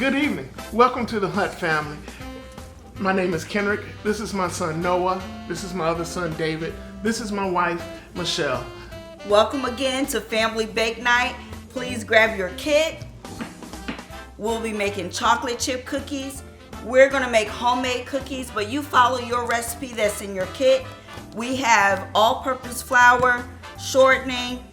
Good evening. Welcome to the Hunt family. My name is Kendrick. This is my son Noah. This is my other son David. This is my wife Michelle. Welcome again to Family Bake Night. Please grab your kit. We'll be making chocolate chip cookies. We're gonna make homemade cookies, but you follow your recipe that's in your kit. We have all-purpose flour, shortening,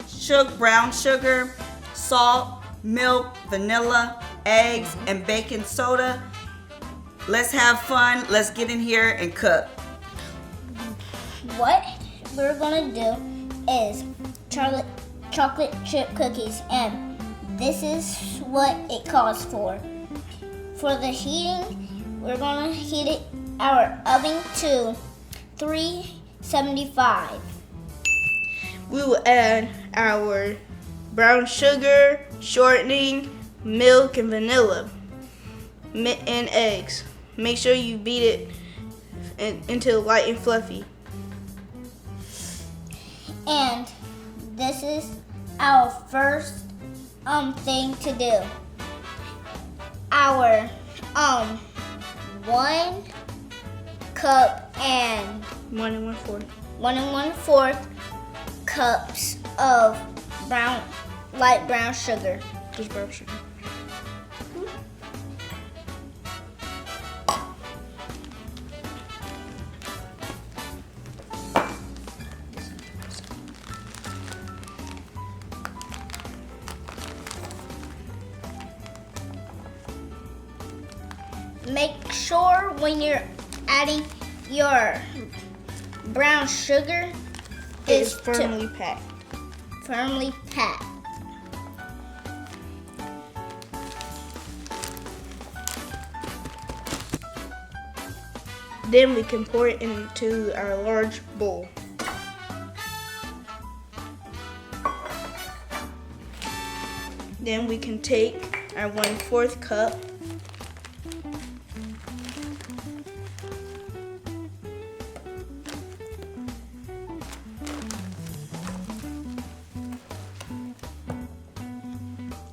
brown sugar, salt, milk, vanilla, eggs, and baking soda. Let's have fun. Let's get in here and cook. What we're gonna do is chocolate chip cookies, and this is what it calls for. For the heating, we're gonna heat our oven to 375. We will add our brown sugar, shortening, milk, and vanilla, and eggs. Make sure you beat it until light and fluffy. And this is our first thing to do. Our 1 cup and 1 1/4. 1 1/4 cups of light brown sugar. Just brown sugar. Make sure when you're adding your brown sugar It's firmly packed. Firmly packed. Then we can pour it into our large bowl. Then we can take our 1/4 cup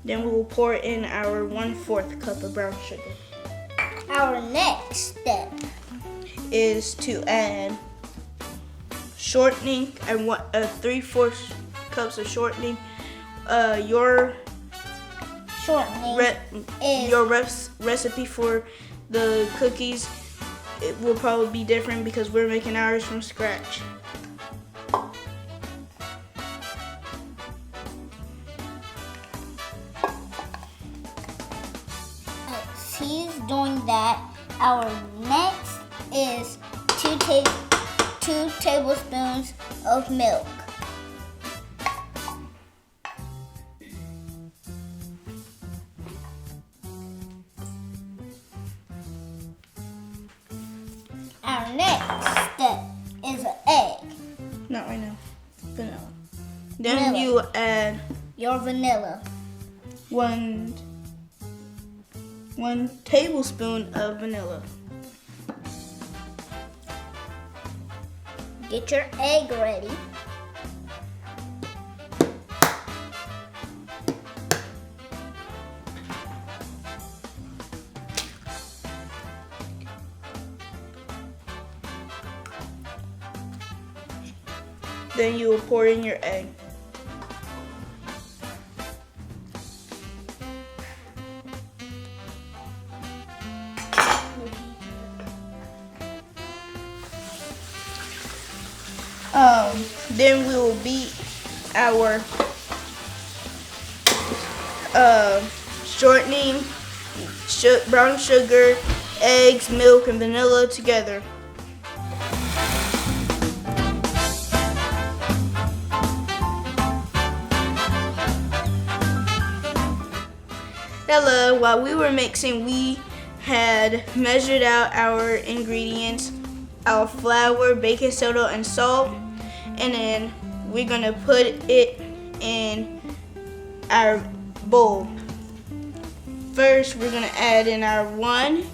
Then we will pour in our 1/4 cup of brown sugar. Our next step is to add shortening and 3/4 cups of shortening. Your shortening is recipe for the cookies, it will probably be different because we're making ours from scratch. He's doing that. Our next is 2 tablespoons of milk. Our next step is an egg. Not right now. Vanilla. Then Vanilla. you add Your vanilla. 1 tablespoon of vanilla. Get your egg ready. Then you will pour in your egg. Then we will beat our shortening, brown sugar, eggs, milk, and vanilla together. Hello, while we were mixing, we had measured out our ingredients, our flour, baking soda, and salt, and then we're gonna put it in our bowl. First, we're gonna add in our 1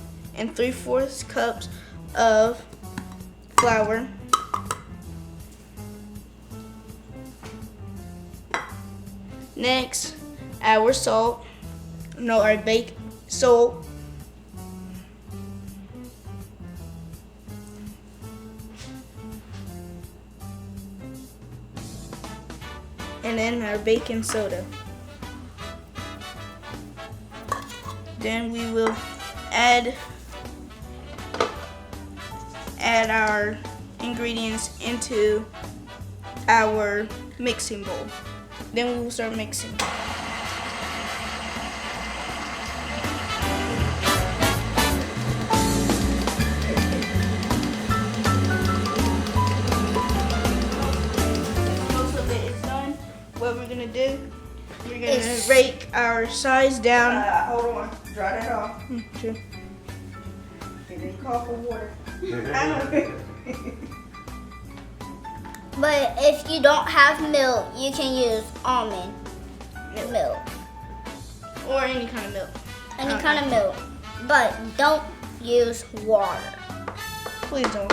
3/4 cups of flour. Next, our salt, our baked salt, and then our baking soda. Then we will add our ingredients into our mixing bowl. Then we will start mixing. Most of it is done. What we're gonna do, we're gonna rake our size down. Hold on. Dry that off. True. It didn't call for water. But if you don't have milk, you can use almond milk. Or any kind of milk. Any kind of milk. But don't use water. Please don't.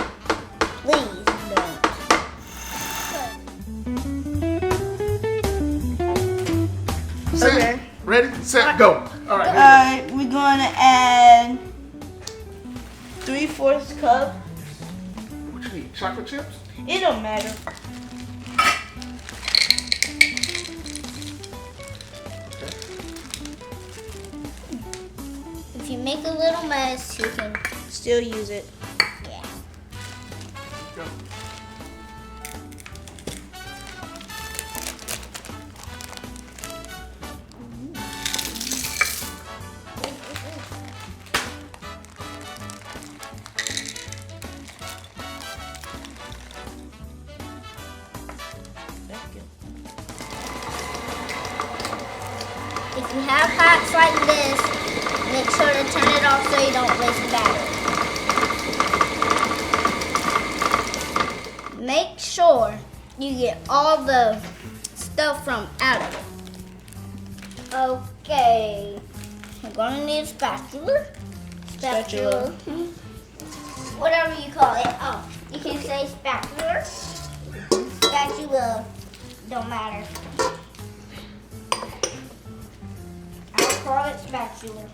Please don't. Set. Okay. Ready, set, go. All right. Alright, we're gonna add 3/4 cup. What you need? Chocolate chips? It don't matter. Okay. If you make a little mess, you can, Still use it. yeah. Go. If you have pots like this, make sure to turn it off so you don't waste battery. Make sure you get all the stuff from out of it. Okay. We're gonna need a spatula. Spatula. Whatever you call it. Oh, you can say spatula. Spatula. Don't matter. I'll call it spatula.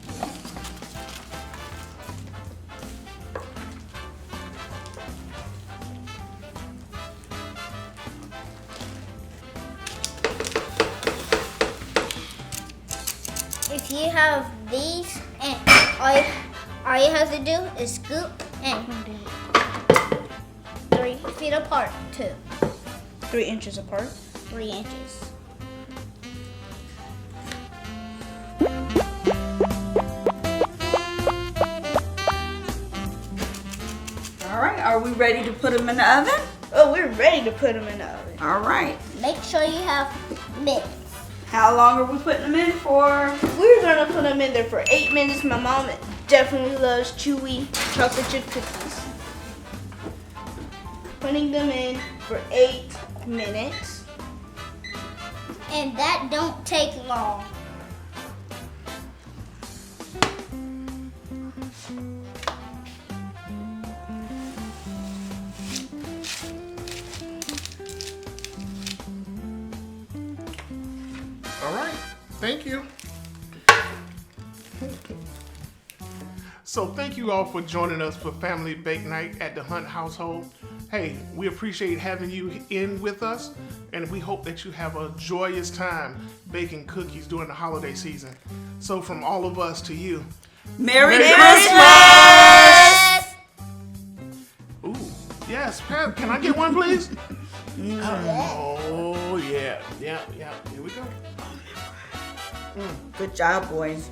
If you have these, and all you have to do is scoop and 3 feet apart, 3 inches apart. 3 inches. All right, are we ready to put them in the oven? Oh, we're ready to put them in the oven. All right. Make sure you have mitts. How long are we putting them in for? We're gonna put them in there for 8 minutes. My mom definitely loves chewy chocolate chip cookies. Putting them in for 8 minutes. And that don't take long. All right. Thank you. So thank you all for joining us for Family Bake Night at the Hunt household. Hey, we appreciate having you in with us, and we hope that you have a joyous time baking cookies during the holiday season. So from all of us to you, Merry Merry Christmas! ooh, yes, Pat, can I get one, please? Oh, yeah. Here we go. Good job, boys.